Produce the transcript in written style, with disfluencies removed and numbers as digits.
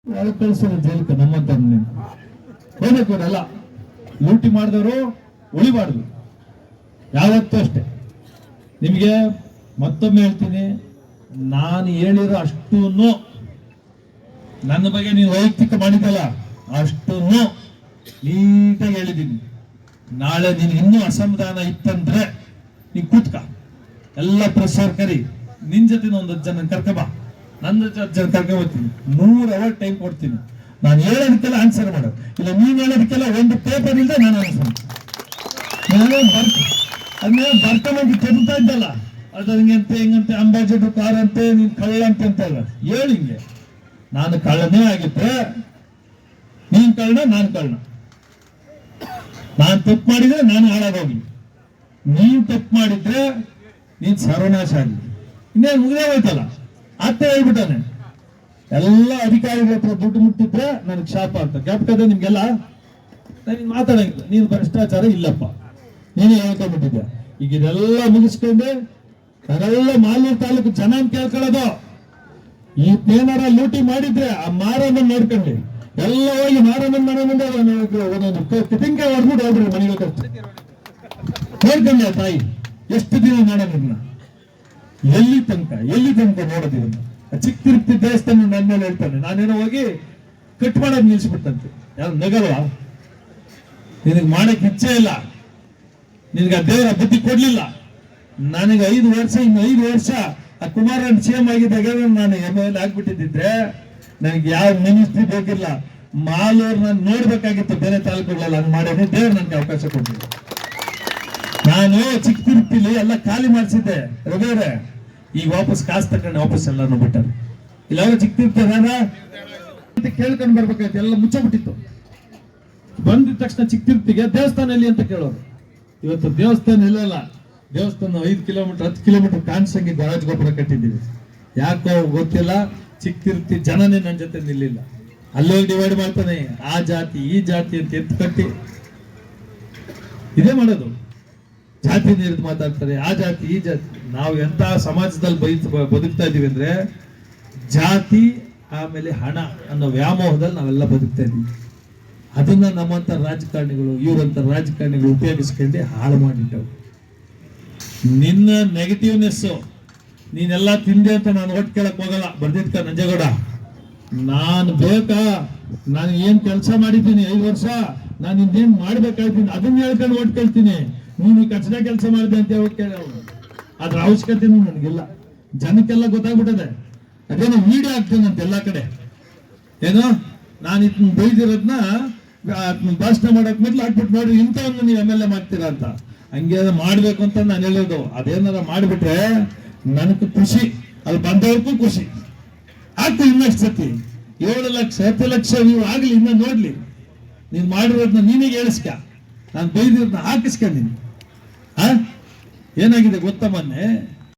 ಒಳಗೆ ಕಳಿಸೋದು ಜೈಲಕ್ಕೆ ನಮ್ಮಂತ ಹೋಗ್ಬೇಕು. ಅವರೆಲ್ಲ ಲೂಟಿ ಮಾಡಿದವರು ಉಳಿಬಾರ್ದು ಯಾವತ್ತೂ ಅಷ್ಟೇ. ನಿಮಗೆ ಮತ್ತೊಮ್ಮೆ ಹೇಳ್ತೀನಿ, ನಾನು ಹೇಳಿರೋ ಅಷ್ಟನ್ನು ನನ್ನ ಬಗ್ಗೆ ನೀವು ವೈಯಕ್ತಿಕ ಮಾಡಿದಲ್ಲ ಅಷ್ಟನ್ನು ನೀಟಾಗಿ ಹೇಳಿದ್ದೀನಿ. ನಾಳೆ ನೀನು ಇನ್ನೂ ಅಸಮಾಧಾನ ಇತ್ತಂದ್ರೆ ನೀನು ಕೂತ್ಕ, ಎಲ್ಲ ಪ್ರೆಸ್ಸರ್ ಕರಿ, ನಿನ್ ಜೊತೆ ಒಂದು 10 ಜನ ಕರ್ಕಬಾ, ನನ್ನ 10 ಜನ ಕರ್ಕೊಂಡ್ಬರ್ತೀನಿ. 100 ಅವರ್ ಟೈಮ್ ಕೊಡ್ತೀನಿ. ನಾನು ಹೇಳೋದಕ್ಕೆಲ್ಲ ಆನ್ಸರ್ ಮಾಡು, ಇಲ್ಲ ನೀನ್ ಹೇಳೋದಕ್ಕೆಲ್ಲ ಒಂದು ಪೇಪರ್ ಇಲ್ಲದೆ ನಾನು ಆನ್ಸರ್ ಅದನ್ನ ಬರ್ಕೊಂಬಂದು ತೆಗ್ತಾ ಇದ್ದಲ್ಲ, ಅದು ಹಂಗಂತೆ ಹಿಂಗಂತೆ ಅಂಬಾಸಿಡರ್ ಕಾರ್ ಅಂತೆ, ನೀನ್ ಕಳ್ಳ ಅಂತಲ್ಲ ಹೇಳಿ. ಹಿಂಗೆ ನಾನು ಕಳ್ಳನೇ ಆಗಿದ್ದೆ, ನೀನ್ ಕಳ್ಳ ನಾನು ಕಳ್ಳ. ನಾನು ತಪ್ಪು ಮಾಡಿದ್ರೆ ನಾನು ಹಾಳಾಗೋಗಿ, ನೀನ್ ತಪ್ಪು ಮಾಡಿದ್ರೆ ನೀನ್ ಸರ್ವನಾಶ ಆಗಿ. ಇನ್ನೇನು ಮುಗಿದೇ ಹೋಯ್ತಲ್ಲ. ಅತ್ತೆ ಹೇಳ್ಬಿಟ್ಟಾನೆ, ಎಲ್ಲ ಅಧಿಕಾರಿಗಳ ಹತ್ರ ದುಡ್ಡು ಮುಟ್ಟಿದ್ರೆ ನನಗೆ ಶಾಪ ಅಂತ. ಜ್ಞಾಪಕದ ನಿಮ್ಗೆಲ್ಲ ನಾನು ಮಾತಾಡಂಗಿಲ್ಲ, ನೀನು ಭ್ರಷ್ಟಾಚಾರ ಇಲ್ಲಪ್ಪ, ನೀನೇ ಹೇಳ್ಕೊಂಡ್ಬಿಟ್ಟಿದ್ದೆ. ಈಗ ಇದೆಲ್ಲ ಮುಗಿಸ್ಕೊಂಡು ನಾನೆಲ್ಲ ಮಾಲೂರು ತಾಲೂಕು ಜನ ಅಂತ ಕೇಳ್ಕೊಳ್ಳೋದು, ಈ ಏನಾರ ಲೂಟಿ ಮಾಡಿದ್ರೆ ಆ ಮಾರಮ್ಮನ್ ನೋಡ್ಕೊಂಡ್ಲಿ ಎಲ್ಲ ಹೋಗಿ ಮಾರಮ್ಮನ್ ಮನೆ ಮುಂದೆ ಒಂದೊಂದು ಕಿಟಿಂಗೆ ಹೊಡ್ಬಿಟ್ಟು ಹೋಗ್ರಿ ಮನೆಗೆ ನೋಡ್ಕೊಂಡೆ. ತಾಯಿ ಎಷ್ಟು ದಿನ ಮಾಡೋಣ, ಎಲ್ಲಿ ತನಕ ನೋಡೋದಿಲ್ಲ. ಚಿಕ್ಕ ತಿರುಪ್ತಿ ದೇವಸ್ಥಾನ ನನ್ನ ಮೇಲೆ ಹೇಳ್ತಾನೆ, ನಾನೇನೋ ಹೋಗಿ ಕಟ್ ಮಾಡೋದು ನಿಲ್ಸ್ಬಿಟ್ಟಂತೆ. ಯಾರು ನಗಲ್ವಾ? ನಿನಗೆ ಮಾಡಕ್ ಇಚ್ಛೆ ಇಲ್ಲ, ನಿನಗೆ ಆ ದೇವರ ಬುದ್ಧಿ ಕೊಡ್ಲಿಲ್ಲ. ನನಗೆ 5 ವರ್ಷ, ಇನ್ನು 5 ವರ್ಷ ಆ ಕುಮಾರನ್ ಸಿಎಂ ಆಗಿದ್ದಾಗ ನಾನು MLA ಆಗ್ಬಿಟ್ಟಿದ್ದಿದ್ರೆ ನನಗೆ ಯಾವ ಮಿನಿಸ್ಟ್ರಿ ಬೇಕಿಲ್ಲ. ಮಾಲೂರ್ ನಾನು ನೋಡ್ಬೇಕಾಗಿತ್ತು, ಬೇರೆ ತಾಲೂಕುಗಳೆಲ್ಲ ಹಂಗ್ ಮಾಡೇನೆ. ದೇವ್ರು ನನಗೆ ಅವಕಾಶ ಕೊಟ್ಟಿಲ್ಲ. ನಾನು ಚಿಕ್ಕ ತಿರುಪ್ತಿಲಿ ಎಲ್ಲ ಖಾಲಿ ಮಾಡಿಸಿದ್ದೆ ರವಿಯವರೇ. ಈಗ ವಾಪಸ್ ಕಾಸು ತಗೊಂಡು ವಾಪಸ್ ಎಲ್ಲಾನು ಬಿಟ್ಟಾರೆ. ಇಲ್ಲ ಚಿಕ್ಕ ತಿರುಪ್ತಿ ಕೇಳ್ಕೊಂಡು ಬರ್ಬೇಕಾಯ್ತು, ಎಲ್ಲ ಮುಚ್ಚಬಿಟ್ಟಿತ್ತು. ಬಂದಿದ ತಕ್ಷಣ ಚಿಕ್ಕ ತಿರುಪ್ತಿಗೆ ದೇವಸ್ಥಾನ ಎಲ್ಲಿ ಅಂತ ಕೇಳೋರು. ಇವತ್ತು ದೇವಸ್ಥಾನ ಇಲ್ಲಲ್ಲ, ದೇವಸ್ಥಾನ 5 ಕಿಲೋಮೀಟರ್ 10 ಕಿಲೋಮೀಟರ್ ಕಾಣಿಸಂಗೆ ಗಾರಾಜ್ ಗೋಪುರ ಕಟ್ಟಿದ್ದೀವಿ. ಯಾಕೋ ಗೊತ್ತಿಲ್ಲ, ಚಿಕ್ಕ ತಿರುಪ್ತಿ ಜನನೇ ನನ್ನ ಜೊತೆ ನಿಲ್ಲಿಲ್ಲ. ಅಲ್ಲೋಗಿ ಡಿವೈಡ್ ಮಾಡ್ತಾನೆ, ಆ ಜಾತಿ ಈ ಜಾತಿ ಅಂತ ಎತ್ತು ಕಟ್ಟಿ ಇದೇ ಮಾಡೋದು. ಜಾತಿ ನೀರಿದು ಮಾತಾಡ್ತಾರೆ, ಆ ಜಾತಿ ಈ ಜಾತಿ. ನಾವು ಎಂತ ಸಮಾಜದಲ್ಲಿ ಬದುಕ್ತಾ ಇದೀವಿ ಅಂದ್ರೆ ಜಾತಿ ಆಮೇಲೆ ಹಣ ಅನ್ನೋ ವ್ಯಾಮೋಹದಲ್ಲಿ ನಾವೆಲ್ಲ ಬದುಕ್ತಾ ಇದೀವಿ. ಅದನ್ನ ನಮ್ಮಂತ ರಾಜಕಾರಣಿಗಳು, ಇವರಂತ ರಾಜಕಾರಣಿಗಳು ಉಪಯೋಗಿಸ್ಕೊಂಡೆ ಹಾಳು ಮಾಡಿಟ್ಟವು. ನಿನ್ನ ನೆಗೆಟಿವ್ನೆಸ್ ನೀನೆಲ್ಲ ತಿಂದೆ ಅಂತ ನಾನು ಓಟ್ ಕೇಳಕ್ ಹೋಗಲ್ಲ. ಬರ್ದಿದ್ಕ ನಂಜೇಗೌಡ, ನಾನು ಬೇಕಾ, ನಾನು ಏನ್ ಕೆಲಸ ಮಾಡಿದ್ದೀನಿ 5 ವರ್ಷ, ನಾನು ಇನ್ನೇನ್ ಮಾಡ್ಬೇಕಾಗ್ತೀನಿ ಅದನ್ನ ಹೇಳ್ಕೊಂಡು ಓಟ್ ಕೇಳ್ತೀನಿ. ನೀನು ಕಚಡ ಕೆಲಸ ಮಾಡಿದೆ ಅಂತ ಓಟ್ ಕೇಳ, ಅದ್ರ ಅವಶ್ಯಕತೆನೂ ನನಗಿಲ್ಲ. ಜನಕ್ಕೆಲ್ಲ ಗೊತ್ತಾಗ್ಬಿಟ್ಟದೆ. ಅದೇನೋ ವಿಡಿಯೋ ಆಗ್ತೇನಂತ ಎಲ್ಲಾ ಕಡೆ. ಏನೋ ನಾನು ಇದನ್ನ ಬೈದಿರೋದ್ನ ಭಾಷಣ ಮಾಡಕ್ ಮೊದ್ಲು ಹಾಕ್ಬಿಟ್ಟು ನೋಡಿ ಇಂಥವನ್ನು ನೀವು MLA ಮಾಡ್ತೀರಾ ಅಂತ. ಹಂಗೆ ಮಾಡ್ಬೇಕು ಅಂತ ನಾನು ಹೇಳೋದು. ಅದೇನಾರ ಮಾಡಿಬಿಟ್ರೆ ನನಗೆ ಖುಷಿ, ಅಲ್ಲಿ ಬಂದವ್ರಿಗೂ ಖುಷಿ ಆಗ್ತದೆ. ಇನ್ನಷ್ಟು ಸತಿ 7 ಲಕ್ಷ 10 ಲಕ್ಷ ನೀವು ಆಗ್ಲಿ, ಇನ್ನ ನೋಡ್ಲಿ. ನೀನ್ ಮಾಡಿರೋದನ್ನ ನೀನೇ ಹೇಳಿಸ್ಕ, ನಾನು ಬೈದಿರೋದನ್ನ ಹಾಕಿಸ್ಕೊಂಡೀನಿ. ಏನಾಗಿದೆ ಗೊತ್ತಾ, ಮೊನ್ನೆ